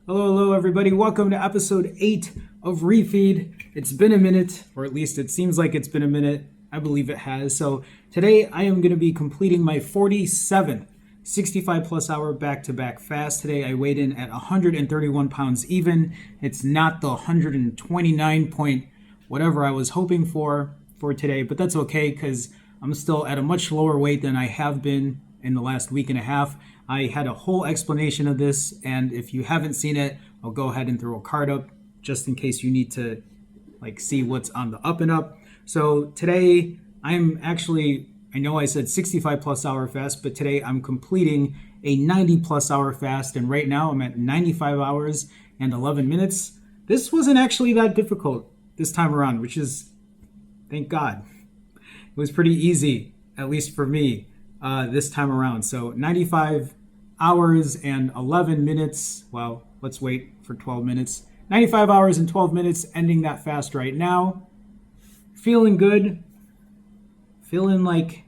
Hello, everybody. Welcome to episode 8 of Refeed. It's been a minute, or at least it seems like it's been a minute. I believe it has. So today I am going to be completing my 47th 65 plus hour back-to-back fast. Today I weighed in at 131 pounds even. It's not the 129 point whatever I was hoping for today, but that's okay because I'm still at a much lower weight than I have been in the last week and a half. I had a whole explanation of this, and if you haven't seen it, I'll go ahead and throw a card up just in case you need to see what's on the up and up. So today I'm actually, I know I said 65 plus hour fast, but today I'm completing a 90 plus hour fast, and right now I'm at 95 hours and 11 minutes. This wasn't actually that difficult this time around, which is, thank God. It was pretty easy, at least for me, this time around. So 95 hours and 11 minutes. Well, let's wait for 12 minutes. 95 hours and 12 minutes, ending that fast right now. Feeling good. Feeling like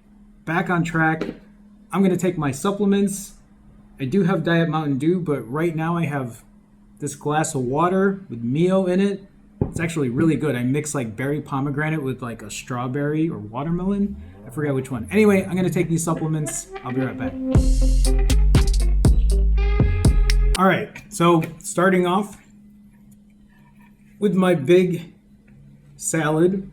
back on track. I'm going to take my supplements. I do have Diet Mountain Dew, but right now I have this glass of water with Mio in it. It's actually really good. I mix like berry pomegranate with like a strawberry or watermelon. I forget which one. Anyway, I'm going to take these supplements. I'll be right back. All right, so starting off with my big salad.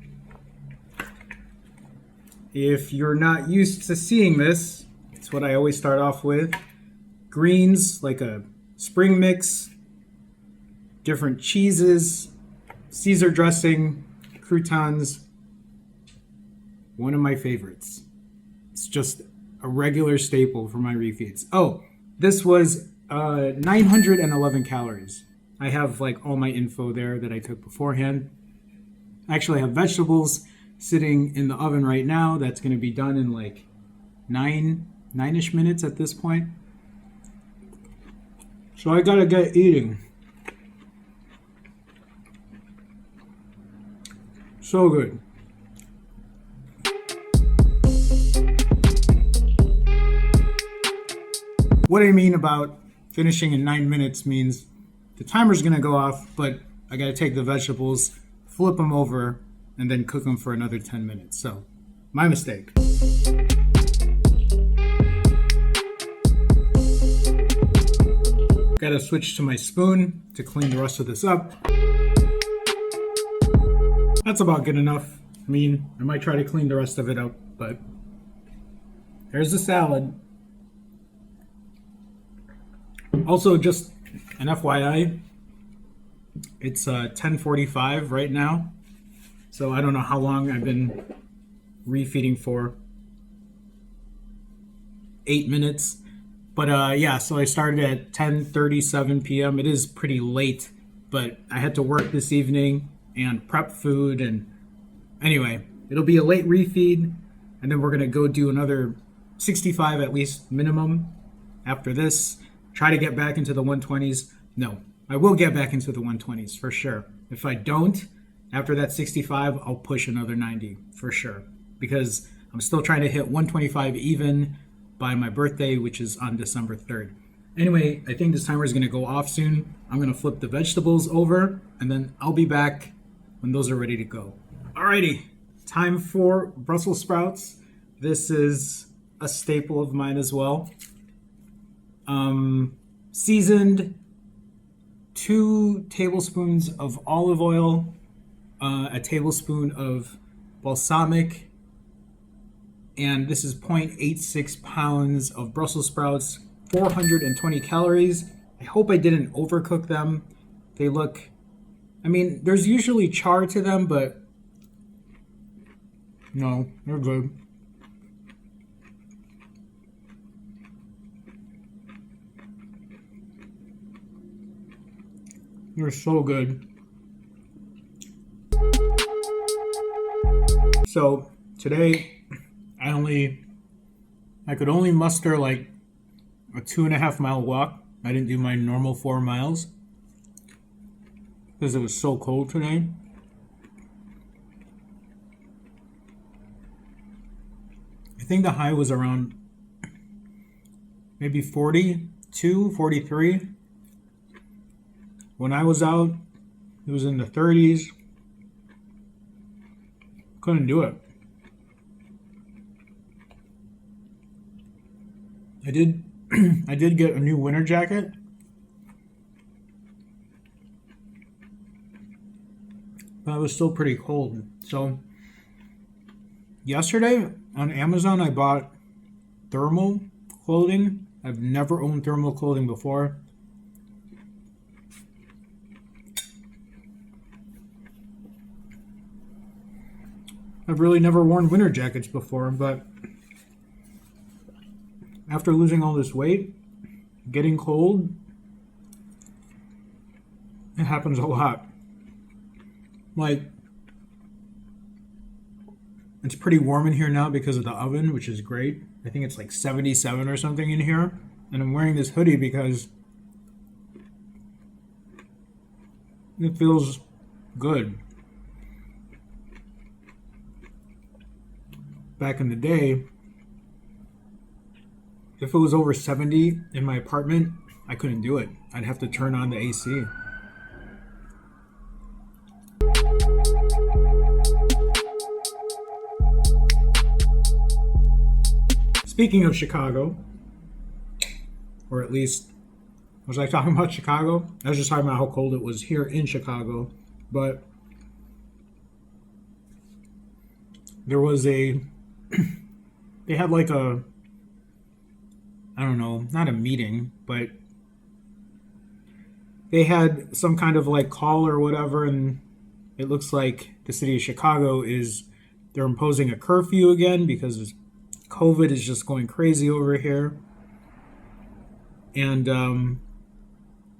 If you're not used to seeing this, it's what I always start off with. Greens, like a spring mix, different cheeses, Caesar dressing, croutons. One of my favorites. It's just a regular staple for my refeeds. Oh, this was 911 calories. I have like all my info there that I took beforehand. I actually have vegetables sitting in the oven right now. That's going to be done in like nine-ish minutes at this point. So I gotta get eating. So good. What I mean about finishing in 9 minutes means the timer's gonna go off, but I gotta take the vegetables, flip them over, and then cook them for another 10 minutes. So, my mistake. Gotta switch to my spoon to clean the rest of this up. That's about good enough. I mean, I might try to clean the rest of it up, but there's the salad. Also, just an FYI, it's 10:45 right now, so I don't know how long I've been refeeding for. 8 minutes, but yeah. So I started at 10:37 p.m. It is pretty late, but I had to work this evening and prep food, and anyway, it'll be a late refeed, and then we're gonna go do another 65 at least minimum after this. Try to get back into the 120s. No, I will get back into the 120s for sure. If I don't, after that 65, I'll push another 90 for sure, because I'm still trying to hit 125 even by my birthday, which is on December 3rd. Anyway, I think this timer is going to go off soon. I'm going to flip the vegetables over, and then I'll be back when those are ready to go. Alrighty, time for Brussels sprouts. This is a staple of mine as well. Seasoned, 2 tablespoons of olive oil, a tablespoon of balsamic, and this is 0.86 pounds of Brussels sprouts, 420 calories. I hope I didn't overcook them. They look, I mean, there's usually char to them, but no, they're good. They're so good. So today I could only muster like a 2.5 mile walk. I didn't do my normal 4 miles because it was so cold today. I think the high was around maybe 42, 43. When I was out, it was in the 30s. Couldn't do it. I did I did get a new winter jacket. But it was still pretty cold. So yesterday on Amazon I bought thermal clothing. I've never owned thermal clothing before. I've really never worn winter jackets before, but after losing all this weight, getting cold, it happens a lot. Like, it's pretty warm in here now because of the oven, which is great. I think it's like 77 or something in here. And I'm wearing this hoodie because it feels good. Back in the day, if it was over 70 in my apartment, I couldn't do it. I'd have to turn on the AC. Speaking of Chicago, or at least, was I talking about Chicago? I was just talking about how cold it was here in Chicago, but there was they had like a, I don't know, not a meeting, but they had some kind of like call or whatever, and it looks like the city of Chicago they're imposing a curfew again because COVID is just going crazy over here. And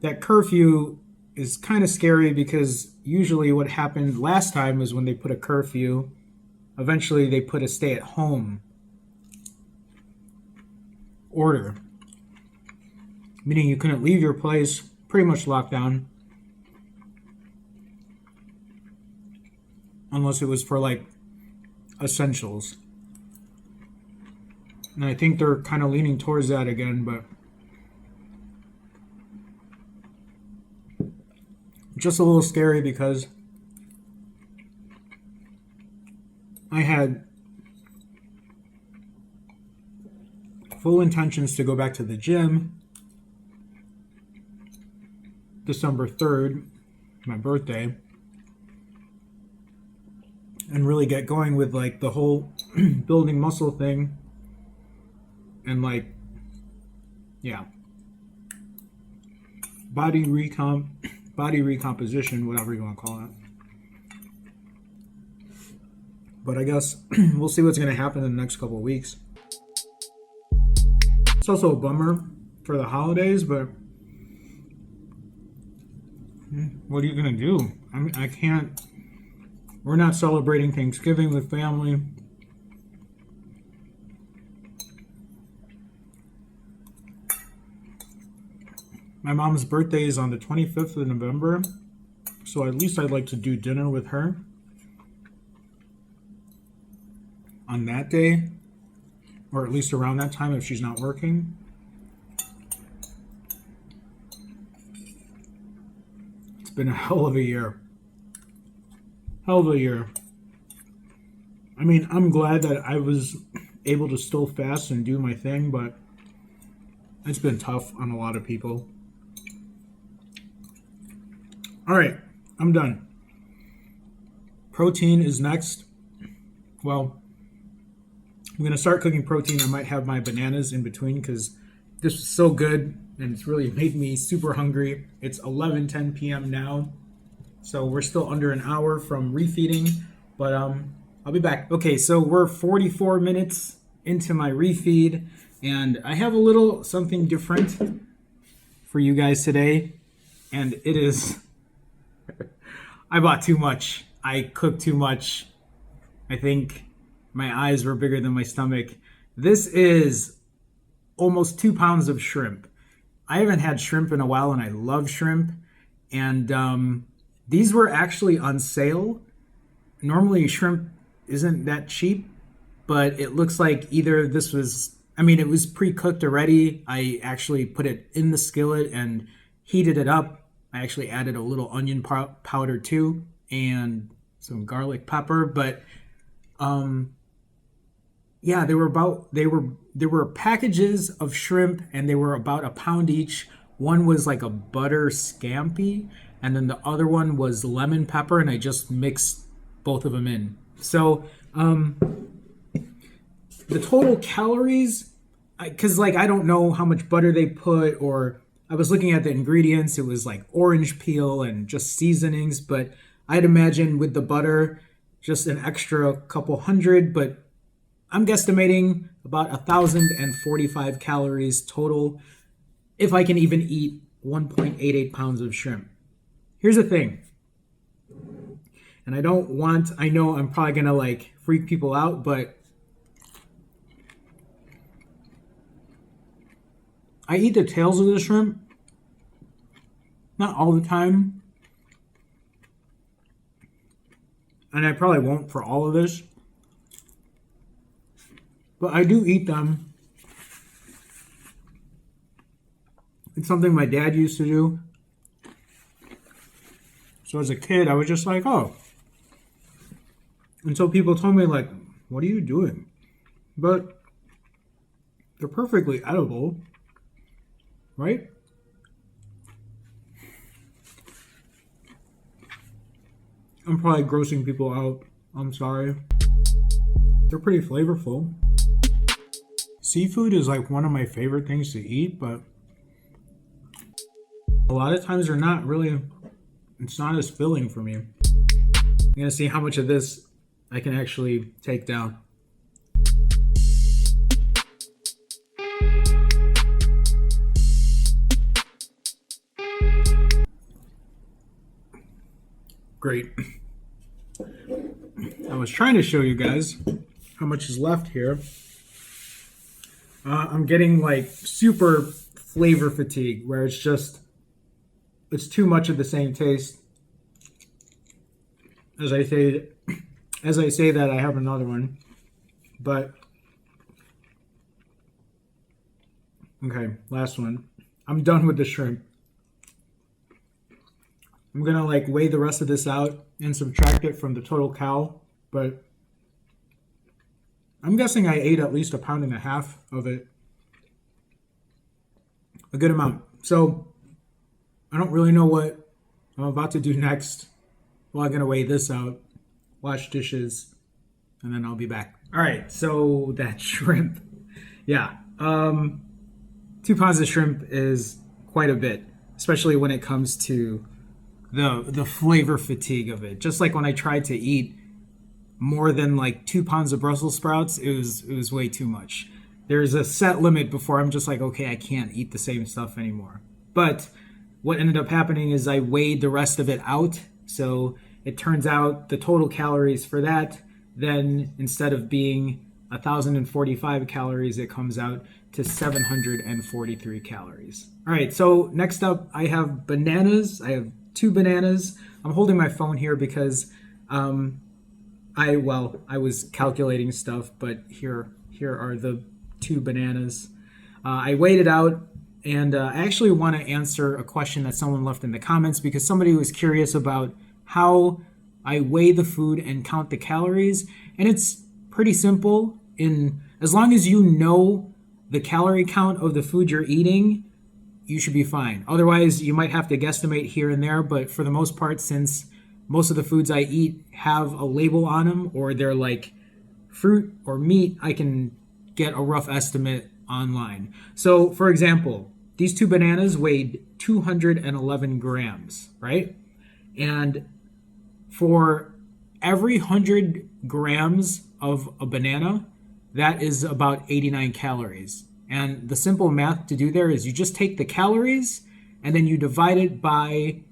that curfew is kind of scary because usually what happened last time was when they put a curfew, eventually they put a stay-at-home order, meaning you couldn't leave your place, pretty much locked down, unless it was for like essentials. And I think they're kind of leaning towards that again, but just a little scary because I had full intentions to go back to the gym December 3rd, my birthday, and really get going with like the whole building muscle thing. And like, yeah, body recomposition, whatever you want to call it. But I guess we'll see what's going to happen in the next couple of weeks. It's also a bummer for the holidays, but what are you going to do? I mean, I can't. We're not celebrating Thanksgiving with family. My mom's birthday is on the 25th of November, so at least I'd like to do dinner with her on that day, or at least around that time if she's not working. It's been a hell of a year. Hell of a year. I mean, I'm glad that I was able to still fast and do my thing, but it's been tough on a lot of people. All right, I'm done. Protein is next. Well, I'm going to start cooking protein. I might have my bananas in between because this was so good and it's really made me super hungry. It's 11:10 p.m. now, so we're still under an hour from refeeding, but I'll be back. Okay, so we're 44 minutes into my refeed, and I have a little something different for you guys today, and it is... I bought too much. I cooked too much. I think my eyes were bigger than my stomach. This is almost 2 pounds of shrimp. I haven't had shrimp in a while, and I love shrimp. And these were actually on sale. Normally, shrimp isn't that cheap, but it looks like either this was... I mean, it was pre-cooked already. I actually put it in the skillet and heated it up. I actually added a little onion powder too and some garlic pepper. But yeah, there were packages of shrimp and they were about a pound each. One was like a butter scampi, and then the other one was lemon pepper, and I just mixed both of them in. So the total calories, because like I don't know how much butter they put, or I was looking at the ingredients, it was like orange peel and just seasonings, but I'd imagine with the butter just an extra couple hundred, but I'm guesstimating about 1,045 calories total if I can even eat 1.88 pounds of shrimp. Here's the thing, and I know I'm probably gonna like freak people out, but I eat the tails of the shrimp, not all the time, and I probably won't for all of this, but I do eat them. It's something my dad used to do. So as a kid, I was just like, oh. Until people told me, like, what are you doing? But they're perfectly edible, right? I'm probably grossing people out. I'm sorry. They're pretty flavorful. Seafood is like one of my favorite things to eat, but a lot of times they're not really, it's not as filling for me. I'm gonna see how much of this I can actually take down. Great. I was trying to show you guys how much is left here. I'm getting like super flavor fatigue where it's too much of the same taste. As I say that, I have another one. But okay, last one. I'm done with the shrimp. I'm gonna like weigh the rest of this out and subtract it from the total cal, but I'm guessing I ate at least 1.5 pounds of it. A good amount. So I don't really know what I'm about to do next. Well, I'm gonna weigh this out, wash dishes, and then I'll be back. All right, so that shrimp, yeah, 2 pounds of shrimp is quite a bit, especially when it comes to the flavor fatigue of it. Just like when I tried to eat more than like 2 pounds of Brussels sprouts, it was way too much. There's a set limit before I'm just like, okay, I can't eat the same stuff anymore. But what ended up happening is I weighed the rest of it out. So it turns out the total calories for that, then instead of being 1,045 calories, it comes out to 743 calories. All right, so next up I have bananas. I have 2 bananas. I'm holding my phone here because I was calculating stuff, but here are the 2 bananas. I weighed it out, and I actually want to answer a question that someone left in the comments because somebody was curious about how I weigh the food and count the calories, and it's pretty simple. As long as you know the calorie count of the food you're eating, you should be fine. Otherwise, you might have to guesstimate here and there, but for the most part, since most of the foods I eat have a label on them or they're like fruit or meat, I can get a rough estimate online. So, for example, these 2 bananas weighed 211 grams, right? And for every 100 grams of a banana, that is about 89 calories. And the simple math to do there is you just take the calories and then you divide it by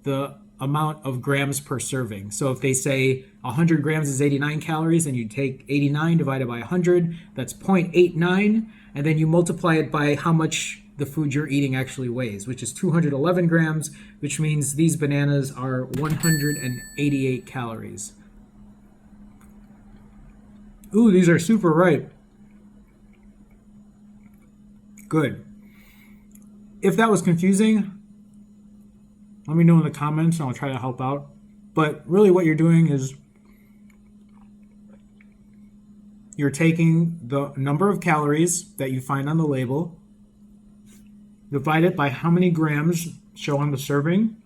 the amount of grams per serving. So if they say 100 grams is 89 calories and you take 89 divided by 100, that's 0.89. And then you multiply it by how much the food you're eating actually weighs, which is 211 grams, which means these bananas are 188 calories. Ooh, these are super ripe. Good. If that was confusing, Let me know in the comments and I'll try to help out. But really what you're doing is you're taking the number of calories that you find on the label, divide it by how many grams show on the serving,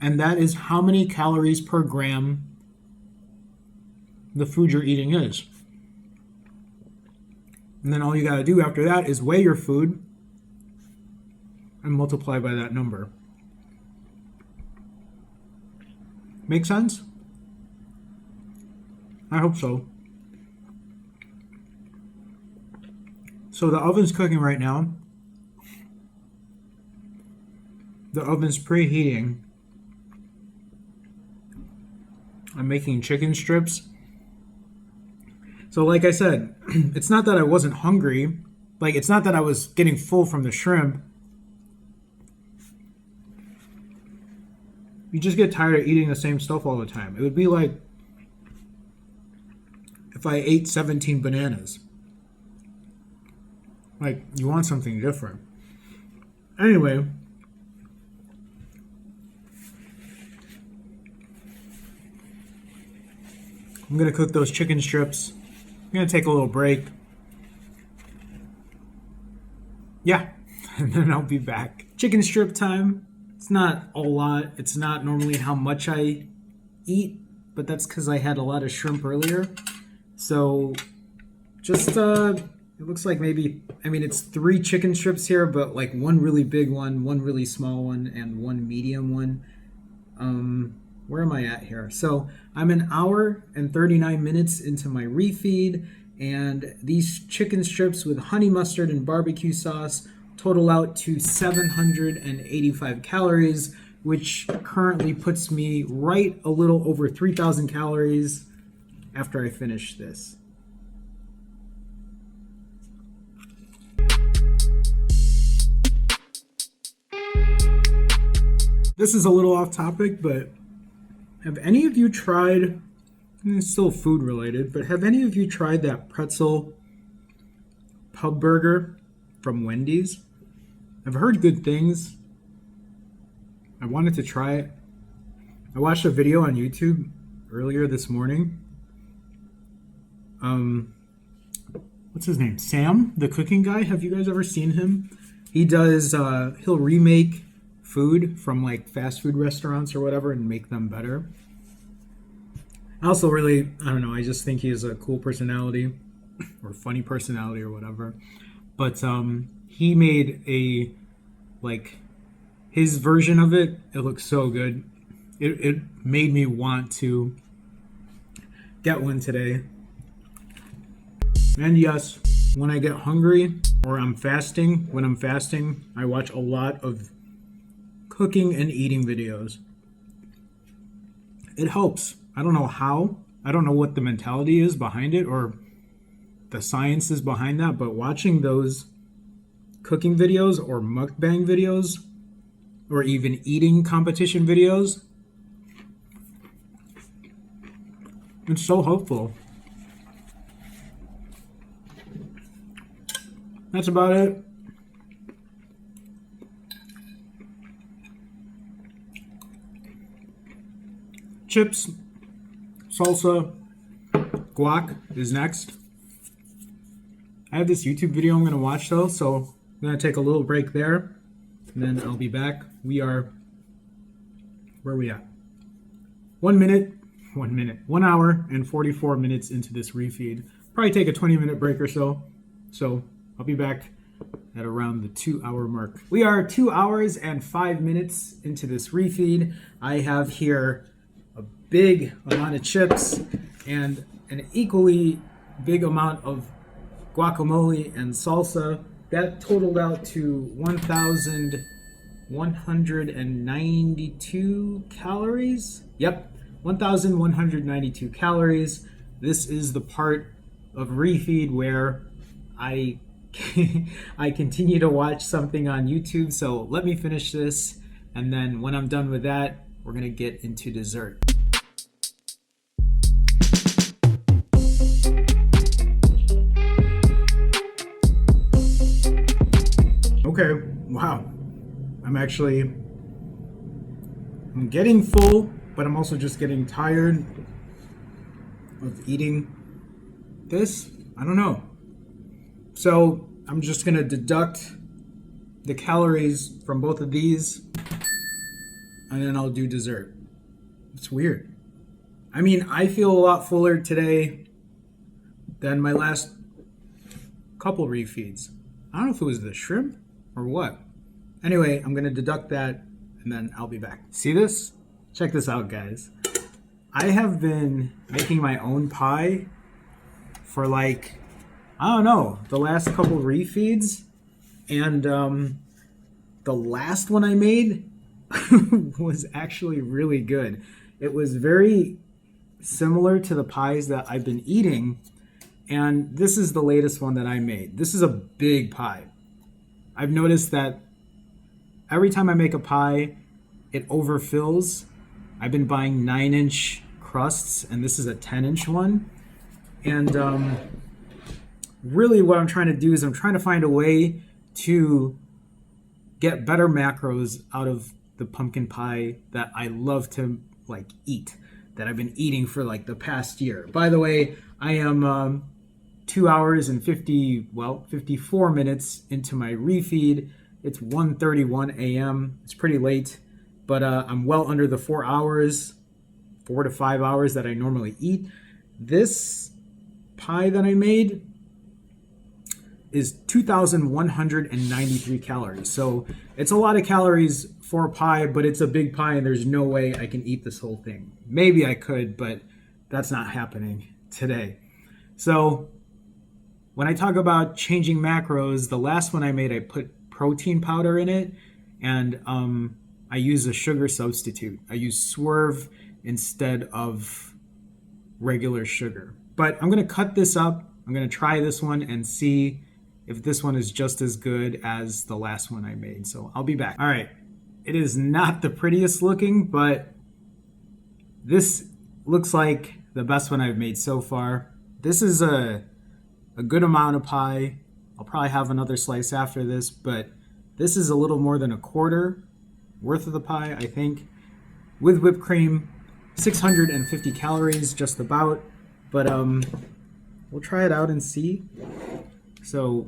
and that is how many calories per gram the food you're eating is. And then all you got to do after that is weigh your food and multiply by that number. Make sense? I hope so. So the oven's cooking right now. The oven's preheating. I'm making chicken strips. So like I said, it's not that I wasn't hungry. Like, it's not that I was getting full from the shrimp. You just get tired of eating the same stuff all the time. It would be like if I ate 17 bananas. Like, you want something different. Anyway, I'm going to cook those chicken strips. I'm going to take a little break. Yeah, and then I'll be back. Chicken strip time. It's not a lot. It's not normally how much I eat, but that's because I had a lot of shrimp earlier. So just, it looks like maybe, I mean, it's 3 chicken strips here, but like one really big one really small one, and one medium one. Where am I at here? So I'm an hour and 39 minutes into my refeed, and these chicken strips with honey mustard and barbecue sauce total out to 785 calories, which currently puts me right a little over 3,000 calories after I finish this. This is a little off topic, but have any of you tried, it's still food related, but have any of you tried that Pretzel Pub burger from Wendy's? I've heard good things. I wanted to try it. I watched a video on YouTube earlier this morning. What's his name? Sam, the cooking guy. Have you guys ever seen him? He does, he'll remake food from like fast food restaurants or whatever and make them better. I also really, I don't know, I just think he has a cool personality or funny personality or whatever. But he made a, like, his version of it. It looks so good. It made me want to get one today. And yes, when I get hungry or I'm fasting, when I'm fasting, I watch a lot of cooking and eating videos. It helps. I don't know how. I don't know what the mentality is behind it or the science is behind that, but watching those cooking videos or mukbang videos or even eating competition videos, it's so helpful. That's about it. Chips, salsa, guac is next. I have this YouTube video I'm going to watch though, so I'm going to take a little break there, and then I'll be back. We are, where are we at? 1 hour and 44 minutes into this refeed. Probably take a 20-minute break or so. So I'll be back at around the 2-hour mark. We are 2 hours and 5 minutes into this refeed. I have here a big amount of chips and an equally big amount of guacamole and salsa. That totaled out to 1,192 calories. Yep, 1,192 calories. This is the part of refeed where I continue to watch something on YouTube. So let me finish this, and then when I'm done with that, we're gonna get into dessert. Okay, wow. I'm getting full, but I'm also just getting tired of eating this. I don't know. So I'm just gonna deduct the calories from both of these, and then I'll do dessert. It's weird. I mean, I feel a lot fuller today than my last couple refeeds. I don't know if it was the shrimp or what. Anyway, I'm gonna deduct that and then I'll be back. See this? Check this out, guys. I have been making my own pie for like, I don't know, the last couple refeeds, and the last one I made was actually really good. It was very similar to the pies that I've been eating, and this is the latest one that I made. This is a big pie. I've noticed that every time I make a pie, it overfills. I've been buying 9-inch crusts, and this is a 10-inch one. And really what I'm trying to do is I'm trying to find a way to get better macros out of the pumpkin pie that I love to like eat, that I've been eating for like the past year. By the way, I am 2 hours and 54 minutes into my refeed. It's 1:31 a.m. It's pretty late, but I'm well under the 4 to 5 hours that I normally eat. This pie that I made is 2,193 calories. So it's a lot of calories for a pie, but it's a big pie and there's no way I can eat this whole thing. Maybe I could, but that's not happening today. So when I talk about changing macros, the last one I made, I put protein powder in it, and I use a sugar substitute. I use Swerve instead of regular sugar. But I'm going to cut this up. I'm going to try this one and see if this one is just as good as the last one I made. So I'll be back. All right. It is not the prettiest looking, but this looks like the best one I've made so far. This is a good amount of pie. I'll probably have another slice after this, but this is a little more than a quarter worth of the pie, I think, with whipped cream. 650 calories, just about. But we'll try it out and see. So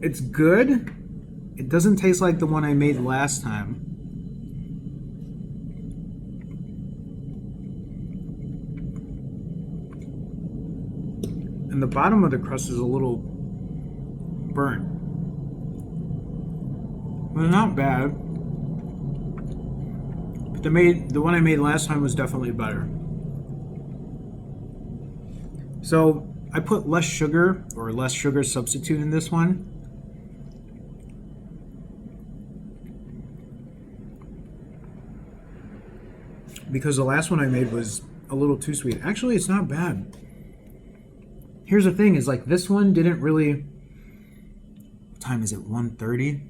it's good. It doesn't taste like the one I made last time. And the bottom of the crust is a little burnt. Well, not bad. But the one I made last time was definitely better. So I put less sugar substitute in this one. Because the last one I made was a little too sweet. Actually, it's not bad. Here's the thing, is like this one didn't really... What time is it? 1:30?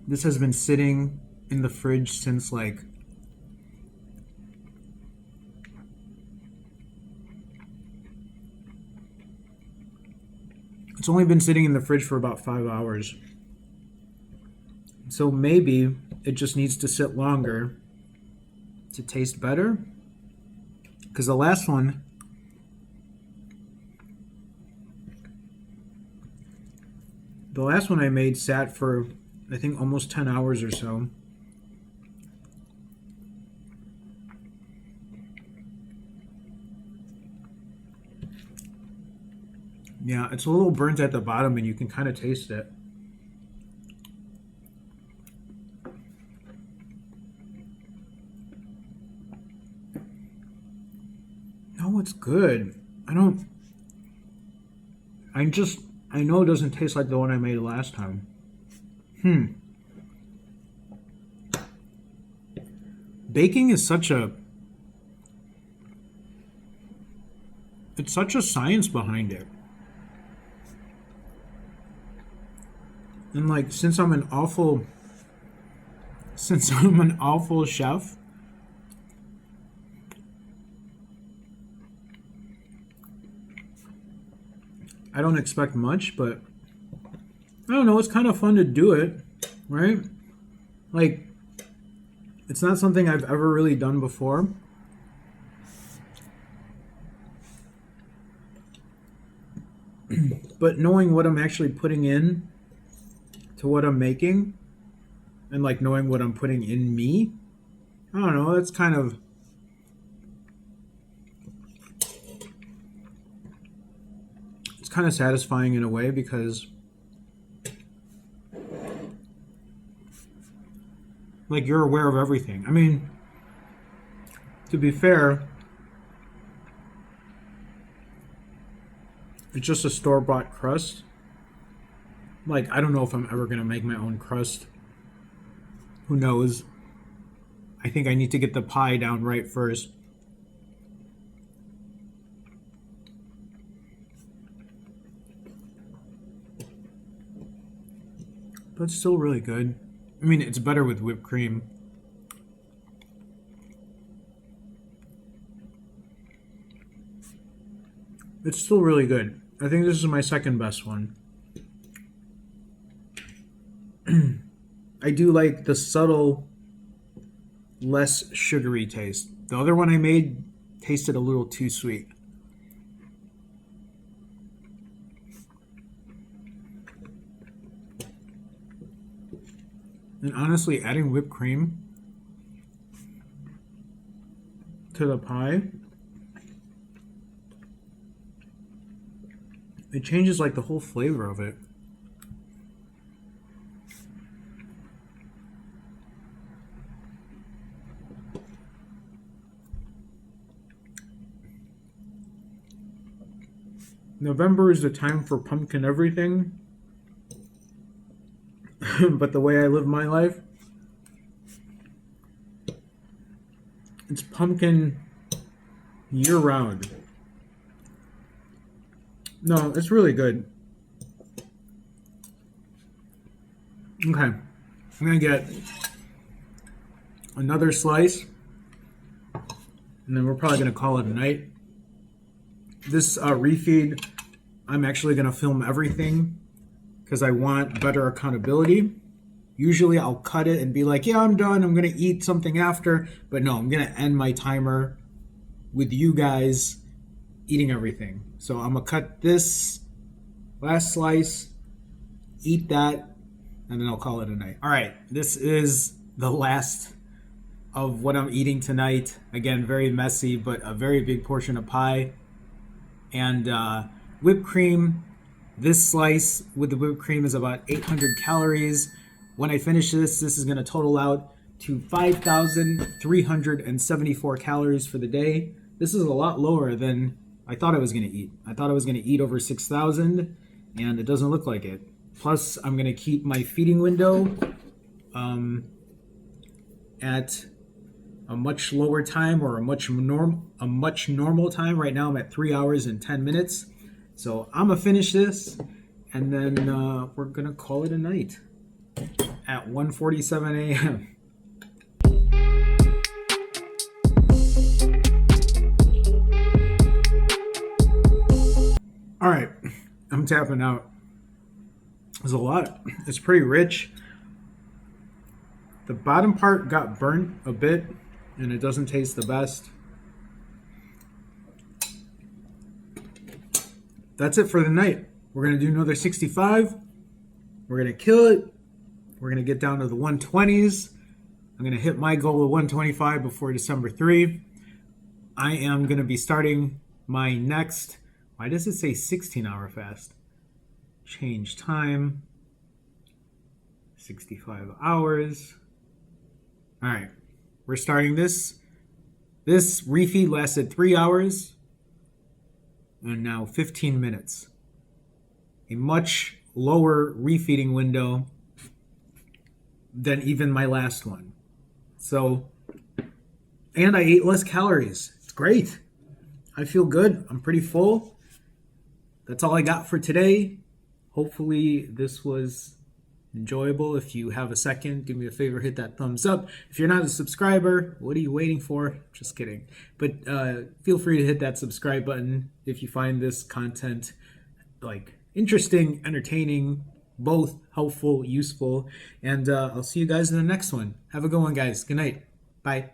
This has been sitting in the fridge since like... It's only been sitting in the fridge for about 5 hours. So maybe it just needs to sit longer to taste better. Because the last one... The last one I made sat for, I think, almost 10 hours or so. Yeah, it's a little burnt at the bottom and you can kind of taste it. No, it's good. I know it doesn't taste like the one I made last time. Baking is such a science behind it. And like, since I'm an awful since I'm an awful chef, I don't expect much, but I don't know, it's kind of fun to do it, right? Like, it's not something I've ever really done before. But knowing what I'm actually putting in to what I'm making, and like knowing what I'm putting in me, I don't know, it's kind of satisfying in a way, because like you're aware of everything. I mean, to be fair, it's just a store-bought crust. Like, I don't know if I'm ever going to make my own crust. Who knows? I think I need to get the pie down right first. But it's still really good. I mean, it's better with whipped cream. It's still really good. I think this is my second best one. I do like the subtle, less sugary taste. The other one I made tasted a little too sweet. And honestly, adding whipped cream to the pie, it changes like the whole flavor of it. November is the time for pumpkin everything. But the way I live my life, it's pumpkin year round. No, it's really good. Okay, I'm gonna get another slice, and then we're probably gonna call it a night. This refeed, I'm actually gonna film everything because I want better accountability. Usually I'll cut it and be like, yeah, I'm done, I'm gonna eat something after. But no, I'm gonna end my timer with you guys eating everything. So I'm gonna cut this last slice, eat that, and then I'll call it a night. All right, this is the last of what I'm eating tonight. Again, very messy, but a very big portion of pie. And whipped cream. This slice with the whipped cream is about 800 calories. When I finish this is going to total out to 5,374 calories for the day. This is a lot lower than I thought I was going to eat. I thought I was going to eat over 6,000, and it doesn't look like it. Plus, I'm going to keep my feeding window at a much lower time, or a much normal time. Right now I'm at 3 hours and 10 minutes. So I'm gonna finish this, and then we're gonna call it a night at 1:47 a.m. All right, I'm tapping out. There's a lot. It's pretty rich. The bottom part got burnt a bit, and it doesn't taste the best. That's it for the night. We're going to do another 65. We're going to kill it. We're going to get down to the 120s. I'm going to hit my goal of 125 before December 3. I am going to be starting my next, why does it say 16-hour fast? Change time. 65 hours. All right. We're starting this. This refeed lasted 3 hours. And now 15 minutes. A much lower refeeding window than even my last one. So, and I ate less calories. It's great. I feel good. I'm pretty full. That's all I got for today. Hopefully this was enjoyable. If you have a second, do me a favor, hit that thumbs up. If you're not a subscriber, what are you waiting for? Just kidding. But feel free to hit that subscribe button if you find this content like interesting, entertaining, both helpful, useful. And I'll see you guys in the next one. Have a good one, guys. Good night. Bye.